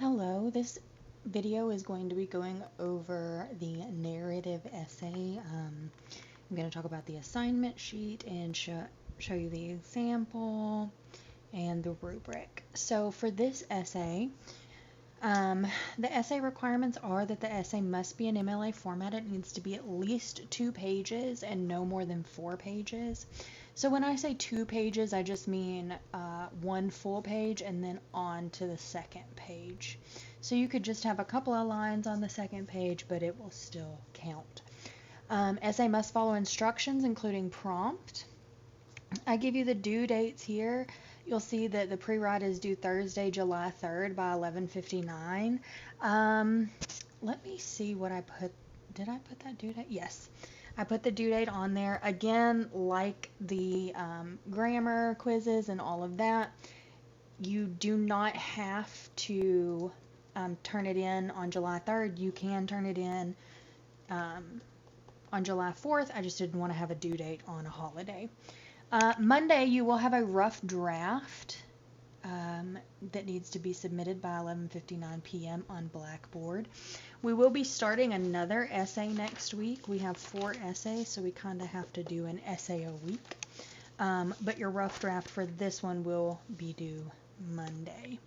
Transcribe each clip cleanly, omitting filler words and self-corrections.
Hello, this video is going to be going over the narrative essay. I'm going to talk about the assignment sheet and show you the example and the rubric. So for this essay, the essay requirements are that the essay must be in MLA format. It needs to be at least 2 pages and no more than 4 pages. So when I say 2 pages, I just mean 1 full page and then on to the second page. So you could just have a couple of lines on the second page, but it will still count. Essay must follow instructions, including prompt. I give you the due dates here. You'll see that the pre-write is due Thursday, July 3rd by 11:59. Let me see what I put. Did I put that due date? Yes. I put the due date on there. Again, like the grammar quizzes and all of that, you do not have to turn it in on July 3rd. You can turn it in on July 4th. I just didn't want to have a due date on a holiday. Monday, you will have a rough draft that needs to be submitted by 11:59 p.m. on Blackboard. We will be starting another essay next week. We have 4 essays, so we kind of have to do an essay a week. But your rough draft for this one will be due Monday.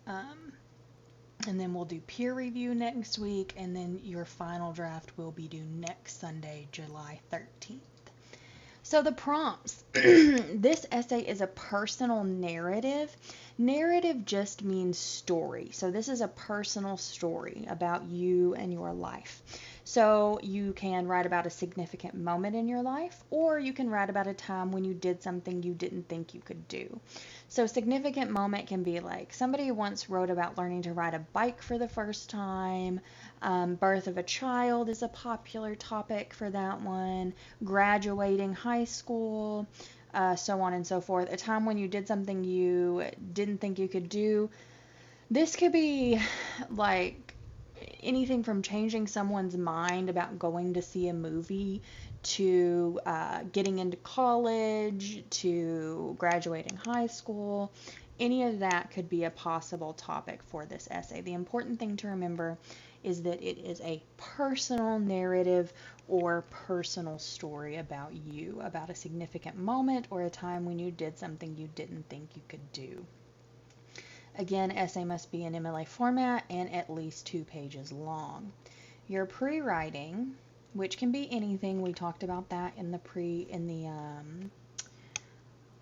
And then we'll do peer review next week, and then your final draft will be due next Sunday, July 13th. So the prompts. This essay is a personal narrative. Narrative just means story. So this is a personal story about you and your life. So you can write about a significant moment in your life, or you can write about a time when you did something you didn't think you could do. So significant moment can be like somebody once wrote about learning to ride a bike for the first time. Birth of a child is a popular topic for that one. Graduating high school, so on and so forth. A time when you did something you didn't think you could do. This could be like anything from changing someone's mind about going to see a movie to getting into college to graduating high school. Any of that could be a possible topic for this essay. The important thing to remember is that it is a personal narrative or personal story about you, about a significant moment or a time when you did something you didn't think you could do. Again, essay must be in MLA format and at least 2 pages long. Your pre-writing, which can be anything, we talked about that in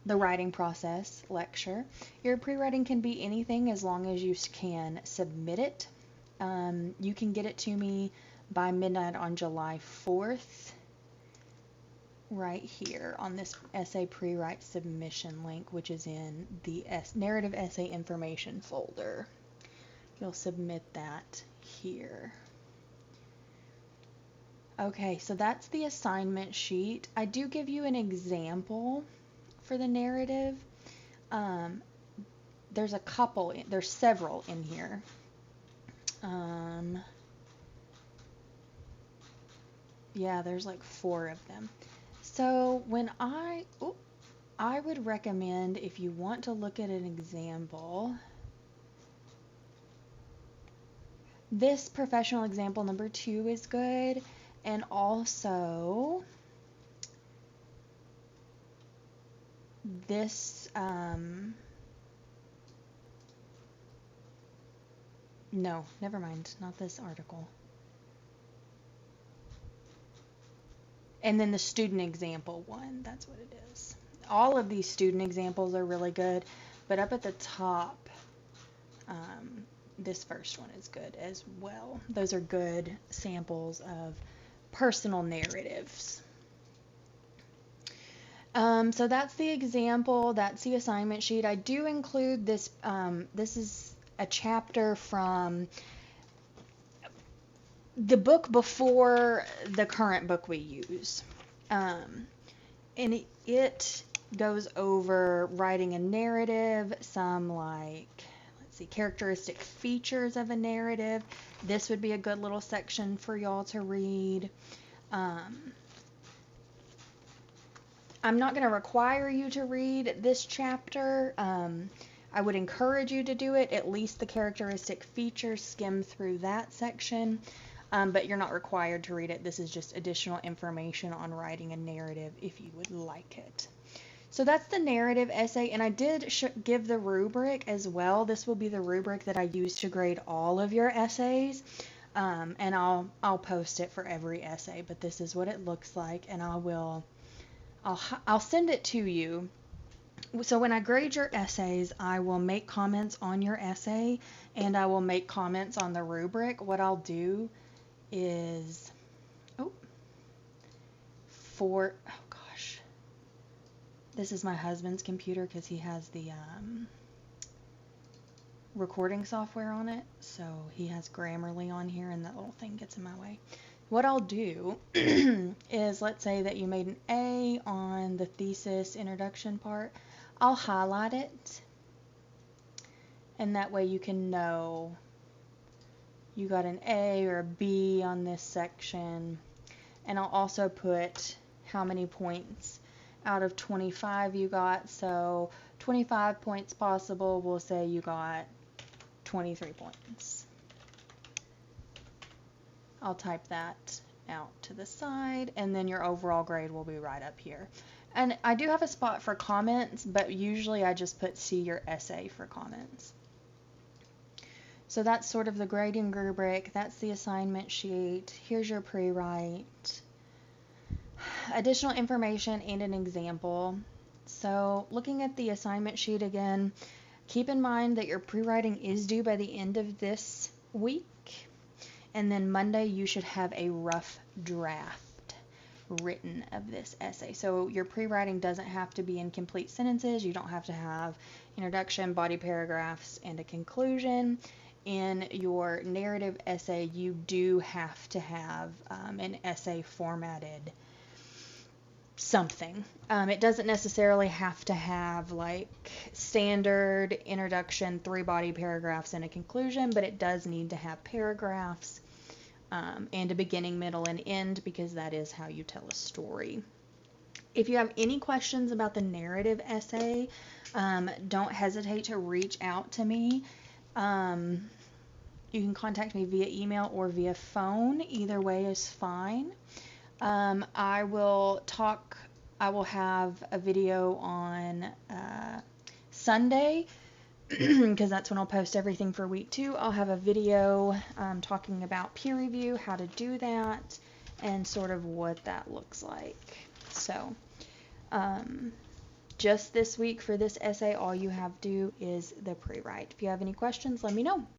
the writing process lecture. Your pre-writing can be anything as long as you can submit it. You can get it to me by midnight on July 4th, right here on this essay pre-write submission link, which is in the narrative essay information folder. You'll submit that here. Okay, so that's the assignment sheet. I do give you an example for the narrative. There's several in here. Yeah, there's like 4 of them. So when I would recommend, if you want to look at an example, this professional example number 2 is good, and also this no, never mind, not this article. And then the student example one, that's what it is. All of these student examples are really good, but up at the top, this first one is good as well. Those are good samples of personal narratives. So that's the example, that's the assignment sheet. I do include this, this is a chapter from the book before the current book we use. And it goes over writing a narrative, some like, let's see, characteristic features of a narrative. This would be a good little section for y'all to read. I'm not going to require you to read this chapter. I would encourage you to do it, at least the characteristic features, skim through that section, but you're not required to read it. This is just additional information on writing a narrative if you would like it. So that's the narrative essay, and I did give the rubric as well. This will be the rubric that I use to grade all of your essays, and I'll post it for every essay, but this is what it looks like, and I'll send it to you. So when I grade your essays, I will make comments on your essay, and I will make comments on the rubric. What I'll do is, this is my husband's computer because he has the recording software on it, so he has Grammarly on here, and that little thing gets in my way. What I'll do is, let's say that you made an A on the thesis introduction part. I'll highlight it, and that way you can know you got an A or a B on this section. And I'll also put how many points out of 25 you got. So 25 points possible, we'll say you got 23 points. I'll type that out to the side, and then your overall grade will be right up here. And I do have a spot for comments, but usually I just put see your essay for comments. So that's sort of the grading rubric. That's the assignment sheet. Here's your pre-write. Additional information and an example. So looking at the assignment sheet again, keep in mind that your pre-writing is due by the end of this week. And then Monday you should have a rough draft written of this essay. So your pre-writing doesn't have to be in complete sentences. You don't have to have introduction, body paragraphs, and a conclusion. In your narrative essay, you do have to have an essay formatted something. It doesn't necessarily have to have like standard introduction, 3 body paragraphs, and a conclusion, but it does need to have paragraphs and a beginning, middle, and end, because that is how you tell a story. If you have any questions about the narrative essay, don't hesitate to reach out to me. You can contact me via email or via phone. Either way is fine. I will have a video on Sunday because that's when I'll post everything for week 2. I'll have a video talking about peer review, how to do that, and sort of what that looks like. So just this week for this essay, all you have to do is the pre-write. If you have any questions, let me know.